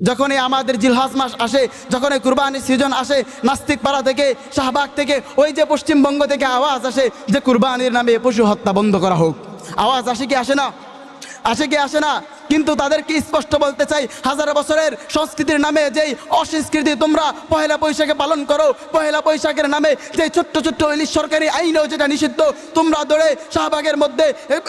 যখনই আমাদের জিলহজ মাস আসে, যখনই কুরবানির সিজন আসে, নাস্তিক পাড়া থেকে, শাহবাগ থেকে, ওই যে পশ্চিমবঙ্গ থেকে আওয়াজ আসে যে কুরবানির নামে পশু হত্যা বন্ধ করা হোক। আওয়াজ আসে কি আসে না? আসে কি আসে না? কিন্তু তাদেরকে স্পষ্ট বলতে চাই, হাজার বছরের সংস্কৃতির নামে যেই অসংস্কৃতি তোমরা পহেলা বৈশাখে পালন করো, পহেলা বৈশাখের নামে যে ছোট্ট ছোট্ট ইলিশ সরকারি আইনেও যেটা নিষিদ্ধ, তোমরা দৌড়ে শাহবাগের মধ্যে,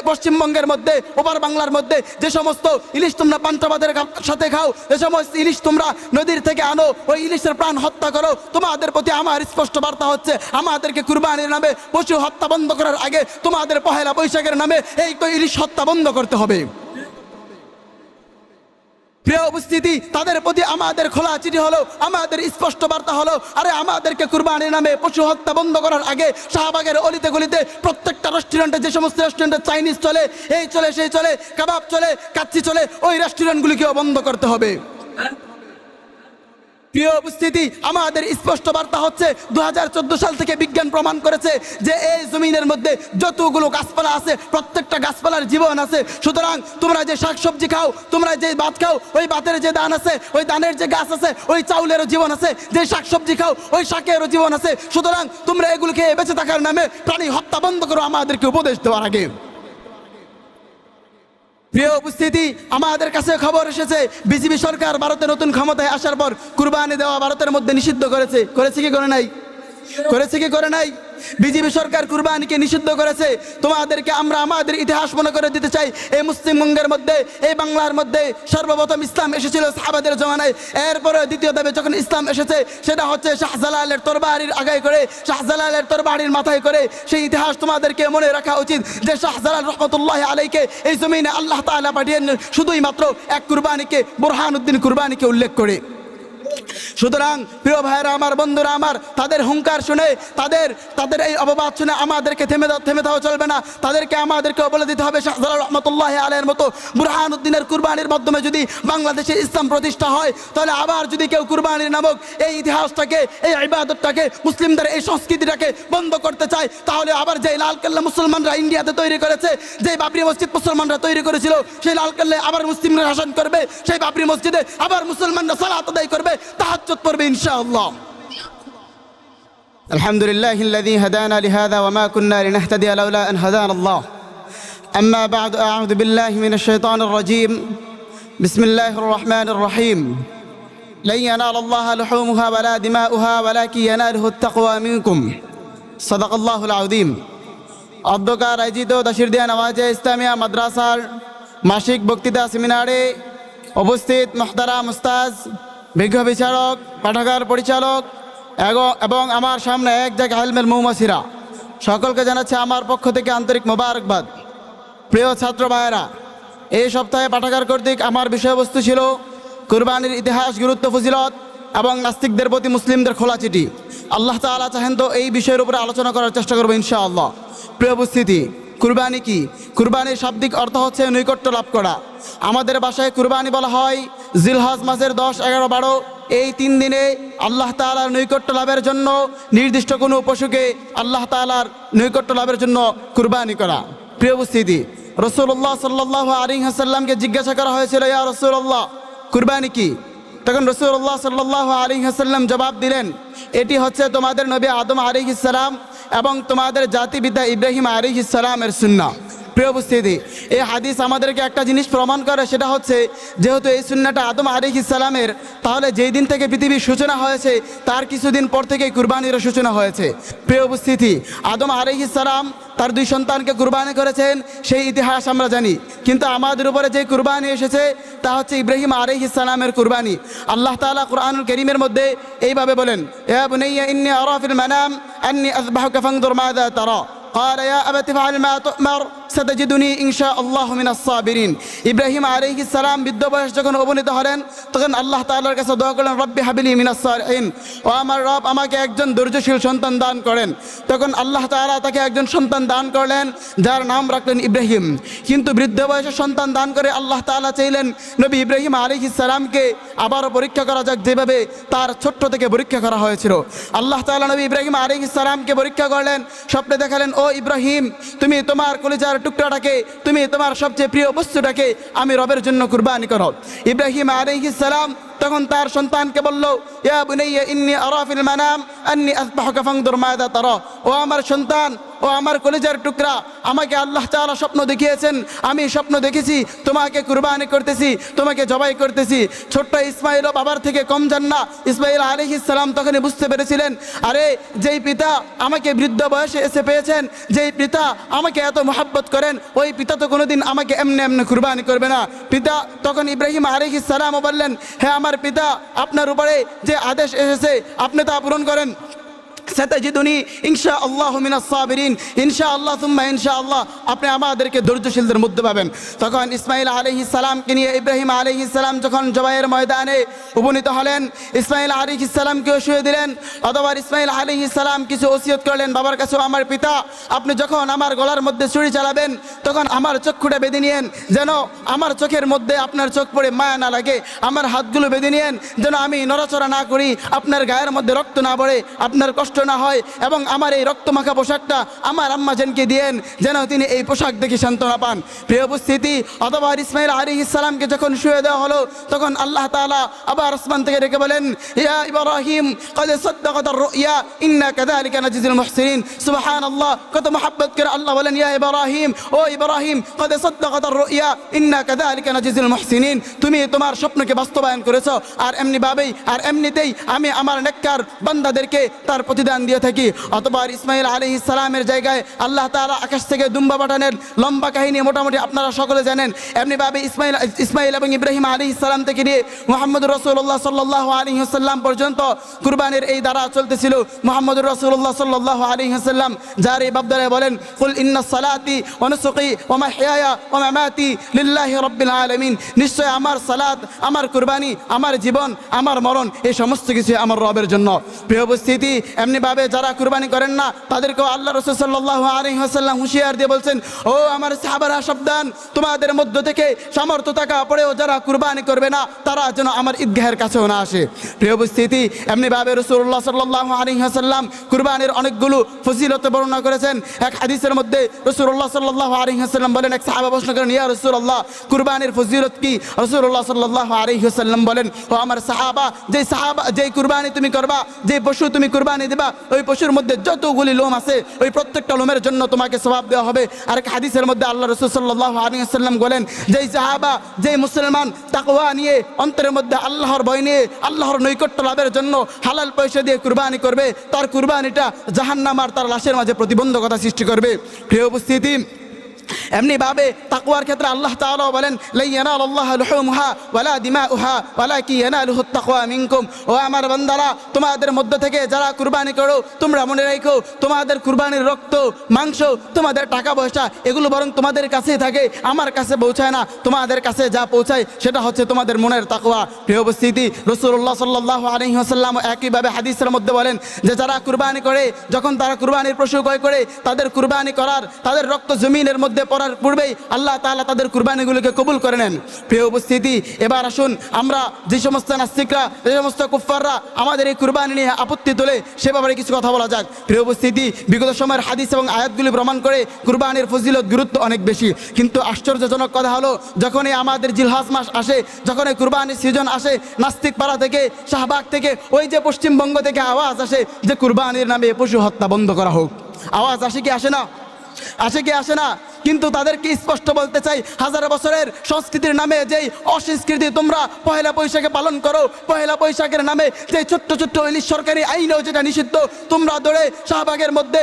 পশ্চিমবঙ্গের মধ্যে, ওপার বাংলার মধ্যে যে সমস্ত ইলিশ তোমরা পান্তাবাদের সাথে খাও, যে সমস্ত ইলিশ তোমরা নদীর থেকে আনো, ওই ইলিশের প্রাণ হত্যা করো। তোমাদের প্রতি আমার স্পষ্ট বার্তা হচ্ছে, আমাদেরকে কুরবানির নামে পশু হত্যা বন্ধ করার আগে তোমাদের পহেলা বৈশাখের নামে এই ইলিশ হত্যা বন্ধ করতে হবে। প্রিয় উপস্থিতি, তাদের প্রতি আমাদের খোলা চিঠি হলো, আমাদের স্পষ্ট বার্তা হলো, আরে আমাদেরকে কুরবানির নামে পশু হত্যা বন্ধ করার আগে শাহবাগের অলিতে গলিতে প্রত্যেকটা রেস্টুরেন্টে, যে সমস্ত রেস্টুরেন্টে চাইনিজ চলে, এই চলে সেই চলে, কাবাব চলে, কাচ্চি চলে, ওই রেস্টুরেন্টগুলিকেও বন্ধ করতে হবে। প্রিয় উপস্থিতি, আমাদের স্পষ্ট বার্তা হচ্ছে 2014 সাল থেকে বিজ্ঞান প্রমাণ করেছে যে এই জমিনের মধ্যে যতগুলো গাছপালা আছে প্রত্যেকটা গাছপালার জীবন আছে। সুতরাং তোমরা যে শাকসবজি খাও, তোমরা যে ভাত খাও, ওই ভাতের যে দান আছে, ওই দানের যে গাছ আছে, ওই চাউলেরও জীবন আছে। যে শাকসবজি খাও, ওই শাকেরও জীবন আছে। সুতরাং তোমরা এগুলো খেয়ে বেঁচে থাকার নামে প্রাণী হত্যা বন্ধ করো, আমাদেরকে উপদেশ দেওয়ার আগে। প্রিয় উপস্থিতি, আমাদের কাছে খবর এসেছে বিজেপি সরকার ভারতে নতুন ক্ষমতায় আসার পর কুরবানি দেওয়া ভারতের মধ্যে নিষিদ্ধ করেছে। করেছে কি করে নাই? করেছে কি করে নাই? বিজেপি সরকার কুরবানিকে নিষিদ্ধ করেছে। তোমাদেরকে আমরা আমাদের ইতিহাস মনে করে দিতে চাই, এই মুসলিমবঙ্গের মধ্যে, এই বাংলার মধ্যে সর্বপ্রথম ইসলাম এসেছিল সাহাবাদের জমানায়। এরপরে দ্বিতীয় ধাপে যখন ইসলাম এসেছে, সেটা হচ্ছে শাহজালালের তরবারির আগায় করে, শাহজালালের তরবারির মাথায় করে। সেই ইতিহাস তোমাদেরকে মনে রাখা উচিত যে শাহজালাল রহমতুল্লাহ আলাইকে এই জমিনে আল্লাহ তাআলা পাঠিয়েছেন শুধুই মাত্র এক কুরবানিকে, বুরহানুদ্দিন কুরবানিকে উল্লেখ করে। সুতরাং প্রিয় ভাইরা আমার, বন্ধুরা আমার, তাদের হুঙ্কার শুনে, তাদের এই অপবাদ শুনে আমাদেরকে থেমে থাকা চলবে না। তাদেরকে আমাদেরকে বলে দিতে হবে, শাহজালাল রহমতুল্লাহ আলাইহির মতো বুরহানুদ্দিনের কুরবানির মাধ্যমে যদি বাংলাদেশে ইসলাম প্রতিষ্ঠা হয়, তাহলে আবার যদি কেউ কুরবানির নামক এই ইতিহাসটাকে, এই ইবাদতটাকে, মুসলিমদের এই সংস্কৃতিটাকে বন্ধ করতে চায়, তাহলে আবার যে লালকেল্লা মুসলমানরা ইন্ডিয়াতে তৈরি করেছে, যে বাবরি মসজিদ মুসলমানরা তৈরি করেছিল, সেই লালকেল্লায় আবার মুসলিমরা শাসন করবে, সেই বাবরি মসজিদে আবার মুসলমানরা সালাত আদায় করবে, তাহাজ্জুদ পড়বে ইনশাআল্লাহ। আলহামদুলিল্লাহিল্লাযী হাদানা লিহাযা ওয়া মা কুন্না লিনাহতাদিয়া লাউলা আন হাদানা আল্লাহ। আম্মা বা'দু, আউযু বিল্লাহি মিনাশ শাইতানির রাজীম। বিসমিল্লাহির রাহমানির রহিম। লা ইয়ানালাল্লাহা লুহুমুহা ওয়ালা দিমাউহা ওয়ালাকিন ইয়ানালুহুত তাকওয়া মিনকুম। সাদাকাল্লাহুল আযীম। অধ্যকার আয়োজিত দাশিরদিয়া নওয়াজে ইসলামিয়া মাদ্রাসার মাসিক বক্তৃতা সেমিনারে উপস্থিত মুহতারাম উস্তাজ, বিজ্ঞ বিচারক, পাঠাগার পরিচালক এবং আমার সামনে এক জায়গায় ইলমের মৌমাছিরা, সকলকে জানাচ্ছে আমার পক্ষ থেকে আন্তরিক মোবারকবাদ। প্রিয় ছাত্র ভাইয়েরা, এই সপ্তাহে পাঠাগার কর্তৃক আমার বিষয়বস্তু ছিল কুরবানির ইতিহাস, গুরুত্ব, ফজিলত এবং নাস্তিকদের প্রতি মুসলিমদের খোলা চিঠি। আল্লাহ তাআলা চাহেন তো এই বিষয়ের উপরে আলোচনা করার চেষ্টা করবো ইনশাআল্লাহ। প্রিয় উপস্থিতি, কুরবানি কি? কুরবানির শাব্দিক অর্থ হচ্ছে নৈকট্য লাভ করা। আমাদের ভাষায় কুরবানি বলা হয় জিলহজ মাসের 10, 11, 12 এই 3 দিনে আল্লাহ তাআলার নৈকট্য লাভের জন্য নির্দিষ্ট কোনো পশুকে আল্লাহ তাআলার নৈকট্য লাভের জন্য কুরবানি করা। প্রিয় উপস্থিতি, রাসূলুল্লাহ সাল্লাল্লাহু আলাইহি ওয়াসাল্লামকে জিজ্ঞাসা করা হয়েছিল, ইয়া রাসূলুল্লাহ, কুরবানি কি? তখন রাসূলুল্লাহ সাল্লাল্লাহু আলাইহি ওয়াসাল্লাম জবাব দিলেন, এটি হচ্ছে তোমাদের নবী আদম আলাইহিস সালাম এবং তোমাদের জাতিপিতা ইব্রাহিম আলাইহিস সালামের সুন্নাহ। প্রিয় উপস্থিতি, এই হাদিস আমাদেরকে একটা জিনিস প্রমাণ করে, সেটা হচ্ছে যেহেতু এই সুন্নাহটা আদম আলাইহিস সালামের, তাহলে যেই দিন থেকে পৃথিবীর সূচনা হয়েছে তার কিছুদিন পর থেকেই কুরবানির সূচনা হয়েছে। প্রিয় উপস্থিতি, আদম আলাইহিস সালাম তার 2 সন্তানকে কুরবানি করেছেন, সেই ইতিহাস আমরা জানি। কিন্তু আমাদের উপরে যে কুরবানি এসেছে তা হচ্ছে ইব্রাহিম আলাইহিস সালামের কুরবানি। আল্লাহ তাআলা কুরআনুল কারীমের মধ্যে এইভাবে বলেন, ইয়া বুনাইয়া ইন্নী আরা ফিল মানাম আন্নী আযবাহুকা ফানজুর মাযা তারা। قال يا أبت افعل ما تؤمر ستجدني إن شاء الله من الصابرين। ইব্রাহিম আলাইহিস সালাম বৃদ্ধ বয়স যখন উপনীত হলেন, তখন আল্লাহ তাআলার কাছে দোয়া করলেন, রব্বি হাবলি মিনাস সালিহিন, ও আমার রব আমাকে একজন ধৈর্যশীল সন্তান দান করেন। তখন আল্লাহ তাআলা তাকে একজন সন্তান দান করলেন, যার নাম রাখলেন ইব্রাহিম। কিন্তু বৃদ্ধ বয়সে সন্তান দান করে আল্লাহ তাআলা চাইলেন নবী ইব্রাহিম আলাইহিস সালামকে আবারও পরীক্ষা করা যাক, যেভাবে তার ছোট্ট থেকে পরীক্ষা করা হয়েছিল। আল্লাহ তাআলা নবী ইব্রাহিম আলাইহিস সালামকে পরীক্ষা করলেন, স্বপ্নে দেখালেন, ও ইব্রাহিম, তুমি তোমার কলিজার টুকরাটাকে, তুমি তোমার সবচেয়ে প্রিয় বস্তুটাকে আমি রবের জন্য কুরবানি করো। ইব্রাহিম আলাইহিস সালাম তখন তার সন্তানকে বলল, ইয়া বুনাইয়া ইন্নী আরা ফিল মানাম আন্নী আযবাহুকা ফানজুর মাযা তারা। ও আমার সন্তান, ও আমার কলিজার টুকরা, আমাকে আল্লাহ তাআলা স্বপ্ন দেখিয়েছেন, আমি স্বপ্ন দেখেছি তোমাকে কুরবানি করতেছি, তোমাকে জবাই করতেছি। ছোট্ট ইসমাইল বাবার থেকে কম যান না। ইসমাইল আলাইহিস সালাম তখনই বুঝতে পেরেছিলেন, আরে যেই পিতা আমাকে বৃদ্ধ বয়সে এসে পেয়েছেন, যেই পিতা আমাকে এত মহব্বত করেন, ওই পিতা তো কোনোদিন আমাকে এমনি এমনি কুরবানি করবে না। পিতা তখন ইব্রাহিম আলাইহিস সালাম বললেন, হে আমার পিতা, আপনার উপরে যে আদেশ এসেছে আপনি তা পূরণ করেন। সাতাজিদুনি ইনশাআল্লাহু মিনাস সাবিরিন, ইনশাআল্লাহ সুম্মা ইনশাআল্লাহ আপনি আমাদেরকে ধৈর্যশীলদের মধ্যে পাবেন। তখন ইসমাইল আলাইহিস সালামকে নিয়ে ইব্রাহিম আলাইহিস সালাম যখন জবাইয়ের ময়দানে উপনীত হলেন, ইসমাইল আলাইহিস সালামকেও শুয়ে দিলেন। অথবা ইসমাইল আলাইহিস সালাম কিছু ওসিয়ত করলেন বাবার কাছে, আমার পিতা, আপনি যখন আমার গলার মধ্যে ছুরি চালাবেন তখন আমার চক্ষুটা বেঁধে নিয়েন, যেন আমার চোখের মধ্যে আপনার চোখ পড়ে মায়া না লাগে। আমার হাতগুলো বেঁধে নিয়েন, যেন আমি নড়াচড়া না করি, আপনার গায়ের মধ্যে রক্ত না পড়ে, আপনার কষ্ট না হয়। এবং আমার এই রক্তমাখা পোশাকটা আমার আম্মা জানকে দিয়েন, যেন তিনি এই পোশাক দেখে সান্ত্বনা পান। প্রিয় উপস্থিতি, অথবা ইসমাইল আলাইহিস সালামকে যখন শুয়ে দেওয়া হলো তখন আল্লাহ তাআলা আবার আসমান থেকে ডেকে বলেন, ইয়া ইব্রাহিম ক্বাদ সাদ্দাকাতার রুইয়া ইন্না কাযালিকা নাজিজুল মুহসিনিন। সুবহানাল্লাহ, কত মহব্বত করে আল্লাহ বলেন, ইয়া ইব্রাহিম, ও ইব্রাহিম, ক্বাদ সাদ্দাকাতার রুইয়া ইন্না কাযালিকা নাজিজুল মুহসিনিন, তুমি তোমার স্বপ্নকে বাস্তবায়ন করেছো, আর এমনিভাবেই আর এমনিতেই আমি আমার নেককার বান্দাদেরকে তার প্রতিদান দিয়ে থাকি। অথবা ইসমাইল আলাইহিস সালামের জায়গায় আল্লাহ তাআলা আকাশ থেকে দুম্বা পাঠানের লম্বা কাহিনী মোটামুটি আপনারা সকলে জানেন। এমনিভাবে ইসমাইল এবং ইব্রাহিম আলাইহিস সালাম থেকে নিয়ে মুহাম্মদুর রাসূলুল্লাহ সাল্লাল্লাহু আলাইহি ওয়াসাল্লাম পর্যন্ত কুরবানির এই ধারা চলতেছিল। মুহাম্মদুর রাসূলুল্লাহ সাল্লাল্লাহু আলাইহি ওয়াসাল্লাম যার এই বাবদারে বলেন, কুল ইন্নাস সালাতি ওয়া নুসুকি ওয়া মাহইয়ায়া ওয়া মামাতি লিল্লাহি রাব্বিল আলামিন, নিশ্চয় আমার সালাত, আমার কুরবানি, আমার জীবন, আমার মরণ, এই সমস্ত কিছু আমার রবের জন্য। প্রিয় উপস্থিতি, এমনিভাবে যারা কুরবানি করেন না তাদেরকেও আল্লাহ রাসূল সাল্লাল্লাহু আলাইহি ওয়াসাল্লাম হুঁশিয়ার দিয়ে বলছেন, ও আমার সাহাবারা সাবধান, তোমাদের মধ্য থেকে সামর্থ্য থাকা পরেও যারা কুরবানি করবে না তারা যেন আমার ঈদগাহের কাছেও না আসে। প্রিয় উপস্থিতি, এমনিভাবে রাসূলুল্লাহ সাল্লাল্লাহু আলাইহি ওয়াসাল্লাম কুরবানির অনেকগুলো ফজিলত বর্ণনা করেছেন। এক হাদিসের মধ্যে রাসূলুল্লাহ সাল্লাল্লাহু আলাইহি ওয়াসাল্লাম বলেন, এক সাহাবা প্রশ্ন করেন, ইয়া রাসূলুল্লাহ, কুরবানির ফজিলত কি? রাসূলুল্লাহ সাল্লাল্লাহু আলাইহি ওয়াসাল্লাম বলেন, ও আমার সাহাবা, যেই কুরবানি তুমি করবা, যে পশু তুমি কুরবানি দিবা, ওই পশুর মধ্যে যতগুলি লোম আছে ওই প্রত্যেকটা লোমের জন্য তোমাকে সওয়াব দেওয়া হবে। আর এক হাদিসের মধ্যে আল্লাহ রাসূল সাল্লাল্লাহু আলাইহি ওয়াসাল্লাম বলেন, যেই সাহাবা, যেই মুসলমান তাকওয়া নিয়ে অন্তরের মধ্যে আল্লাহর ভয় নিয়ে আল্লাহর নৈকট্য লাভের জন্য হালাল পয়সা দিয়ে কুরবানি করবে, তার কুরবানিটা জাহান্নাম আর তার লাশের মাঝে প্রতিবন্ধকতা সৃষ্টি করবে। প্রিয় উপস্থিতি, এমনিভাবে তাকওয়ার ক্ষেত্রে আল্লাহ তাআলা বলেন, লা ইয়ানালুল্লাহু লুহুমুহা ওয়ালা দিমাউহা ওয়ালাকিন ইয়ানালুহুত তাকওয়া মিনকুম। ও আমার বান্দারা, তোমাদের মধ্য থেকে যারা কুরবানি করো তোমরা মনে রাখো, তোমাদের কুরবানির রক্ত, মাংস, তোমাদের টাকা পয়সা এগুলো বরং তোমাদের কাছেই থাকে, আমার কাছে পৌঁছায় না। তোমাদের কাছে যা পৌঁছায় সেটা হচ্ছে তোমাদের মনের তাকওয়া। প্রিয় উপস্থিতি, রাসূলুল্লাহ সাল্লাল্লাহু আলাইহি ওয়াসাল্লাম একইভাবে হাদিসের মধ্যে বলেন যে যারা কুরবানি করে, যখন তারা কুরবানির পশু ক্রয় করে, তাদের কুরবানি করার, তাদের রক্ত জমিনের মধ্যে পড়ার পূর্বেই আল্লাহ তাআলা তাদের কুরবানিগুলোকে কবুল করে নেন। প্রিয় উপস্থিতি, এবার আসুন আমরা যে সমস্ত নাস্তিকরা, যে সমস্ত কুফফাররা আমাদের এই কুরবানি নিয়ে আপত্তি তোলে সে ব্যাপারে কিছু কথা বলা যাক। প্রিয় উপস্থিতি, বিগত সময়ের হাদিস এবং আয়াতগুলি প্রমাণ করে কুরবানির ফজিলত গুরুত্ব অনেক বেশি। কিন্তু আশ্চর্যজনক কথা হলো, যখনই আমাদের জিলহজ মাস আসে, যখন এই কুরবানির সিজন আসে, নাস্তিক পাড়া থেকে, শাহবাগ থেকে, ওই যে পশ্চিমবঙ্গ থেকে আওয়াজ আসে যে কুরবানির নামে পশু হত্যা বন্ধ করা হোক। আওয়াজ আসে কি আসে না? আসে কি আসে না? কিন্তু তাদেরকে স্পষ্ট বলতে চাই, হাজার বছরের সংস্কৃতির নামে যেই অসংস্কৃতি তোমরা পহেলা বৈশাখে পালন করো, পহেলা বৈশাখের নামে যে ছোট্ট ছোট্ট ইলিশ সরকারি আইনেও যেটা নিষিদ্ধ, তোমরা ধরে শাহবাগের মধ্যে,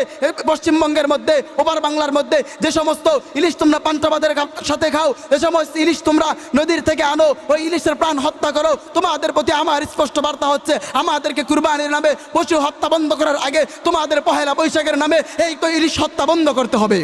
পশ্চিমবঙ্গের মধ্যে, ওপার বাংলার মধ্যে যে সমস্ত ইলিশ তোমরা পান্তাবাদের সাথে খাও, যে সমস্ত ইলিশ তোমরা নদীর থেকে আনো, ওই ইলিশের প্রাণ হত্যা করো। তোমাদের প্রতি আমার স্পষ্ট বার্তা হচ্ছে, আমাদেরকে কুরবানির নামে পশু হত্যা বন্ধ করার আগে তোমাদের পহেলা বৈশাখের নামে এই তো ইলিশ হত্যা বন্ধ করতে হবে।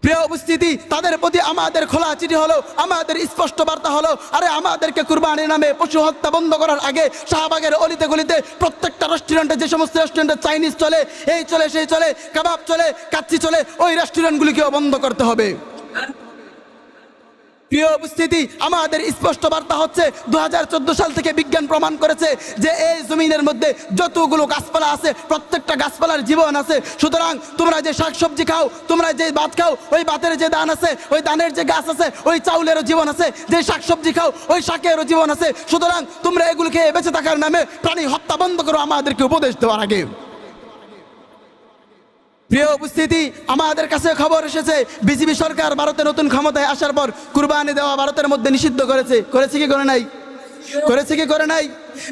প্রিয় উপস্থিতি, তাদের প্রতি আমাদের খোলা চিঠি হলো, আমাদের স্পষ্ট বার্তা হলো, আরে আমাদেরকে কুরবানির নামে পশু হত্যা বন্ধ করার আগে শাহবাগের অলিতে গলিতে প্রত্যেকটা রেস্টুরেন্টে, যে সমস্ত রেস্টুরেন্টে চাইনিজ চলে, এই চলে, সেই চলে, কাবাব চলে, কাচ্চি চলে, ওই রেস্টুরেন্টগুলিকেও বন্ধ করতে হবে। প্রিয় উপস্থিতি, আমাদের স্পষ্ট বার্তা হচ্ছে 2014 সাল থেকে বিজ্ঞান প্রমাণ করেছে যে এই জমিনের মধ্যে যতগুলো গাছপালা আছে প্রত্যেকটা গাছপালার জীবন আছে। সুতরাং তোমরা যে শাকসবজি খাও, তোমরা যে ভাত খাও, ওই ভাতের যে দান আছে, ওই দানের যে গাছ আছে, ওই চাউলেরও জীবন আছে। যে শাকসবজি খাও, ওই শাকেরও জীবন আছে। সুতরাং তোমরা এগুলোকে বেঁচে থাকার নামে প্রাণী হত্যা বন্ধ করো, আমাদেরকে উপদেশ দেওয়ার আগে। প্রিয় উপস্থিতি, আমাদের কাছে খবর এসেছে বিজেপি সরকার ভারতে নতুন ক্ষমতায় আসার পর কুরবানি দেওয়া ভারতের মধ্যে নিষিদ্ধ করেছে। করেছে কি করে নাই? করেছে কি করে নাই?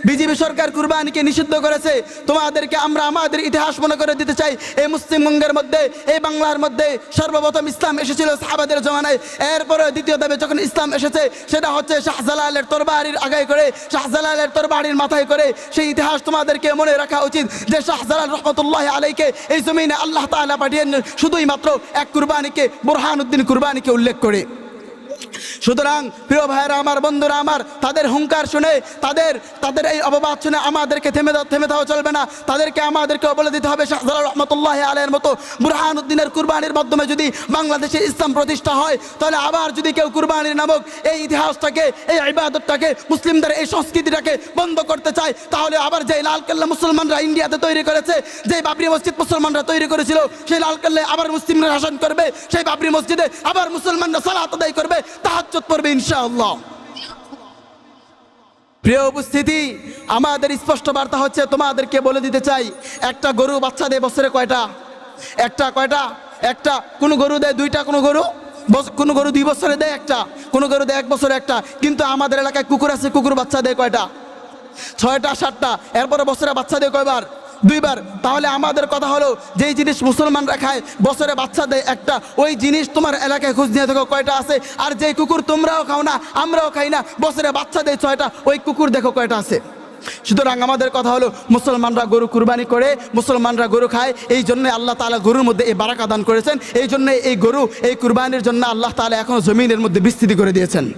বিজেপি সরকার কুরবানিকে নিষিদ্ধ করেছে। তোমাদেরকে আমরা আমাদের ইতিহাস মনে করে দিতে চাই। এই মুসলিমবঙ্গের মধ্যে, এই বাংলার মধ্যে সর্বপ্রথম ইসলাম এসেছিল সাহাবাদের জমানায়। এরপরে দ্বিতীয় ধাপে যখন ইসলাম এসেছে, সেটা হচ্ছে শাহজালালের তরবারির আগায় করে, শাহজালালের তরবারির মাথায় করে। সেই ইতিহাস তোমাদেরকে মনে রাখা উচিত যে শাহজালাল রহমতুল্লাহ আলাইকে এই জমিনে আল্লাহ তাআলা পাঠিয়েছেন শুধুই মাত্র এক কুরবানিকে, বুরহানুদ্দিন কুরবানিকে উল্লেখ করে। সুতরাং প্রিয় ভাইয়েরা আমার, বন্ধুরা আমার, তাদের হুঙ্কার শুনে, তাদের এই অপবাদ শুনে আমাদেরকে থেমে দেওয়া চলবে না। আমাদেরকে বলে দিতে হবে শাহজালাল রহমতুল্লাহ আলাইহির মতো বুরহানুদ্দিনের কুরবানির মাধ্যমে যদি বাংলাদেশে ইসলাম প্রতিষ্ঠা হয়, তাহলে আবার যদি কেউ কুরবানির নামক এই ইতিহাসটাকে, এই ইবাদতটাকে, মুসলিমদের এই সংস্কৃতিটাকে বন্ধ করতে চায়, তাহলে আবার যে লালকেল্লা মুসলমানরা ইন্ডিয়াতে তৈরি করেছে, যে বাবরি মসজিদ মুসলমানরা তৈরি করেছিল, সেই লালকেল্লায় আবার মুসলিমরা শাসন করবে, সেই বাবরি মসজিদে আবার মুসলমানরা সালাত আদায় করবে, তাহাজ্জুদ পড়বে ইনশাআল্লাহ। প্রিয় উপস্থিতি, আমাদের স্পষ্ট বার্তা হচ্ছে, তোমাদেরকে বলে দিতে চাই, একটা গরু বাচ্চা দেয় বছরে কয়টা? একটা। কোন গরু দেয় দুইটা, কোন গরু 2 বছরে দেয় একটা, কোন গরু দেয় 1 বছরে একটা। কিন্তু আমাদের এলাকায় কুকুর আছে, কুকুর বাচ্চা দেয় কয়টা? 6টা 7টা। এরপরে বছরে বাচ্চা দেয় কয়বার? 2 বার। তাহলে আমাদের কথা হলো, যেই জিনিস মুসলমানরা খায় বছরে বাচ্চা দেয় একটা, ওই জিনিস তোমার এলাকায় খোঁজ নিয়ে দেখো কয়টা আছে। আর যেই কুকুর তোমরাও খাও না, আমরাও খাই না, বছরে বাচ্চা দেয় 6টা, ওই কুকুর দেখো কয়টা আছে। সুতরাং আমাদের কথা হলো, মুসলমানরা গরু কুরবানি করে, মুসলমানরা গরু খায়। এই জন্য আল্লাহ তাআলা গরুর মধ্যে এই বারাকা দান করেছেন। এই জন্য এই গরু, এই কুরবানির জন্য আল্লাহ তাআলা এখন জমিনের মধ্যে বিস্তৃতি করে দিয়েছেন।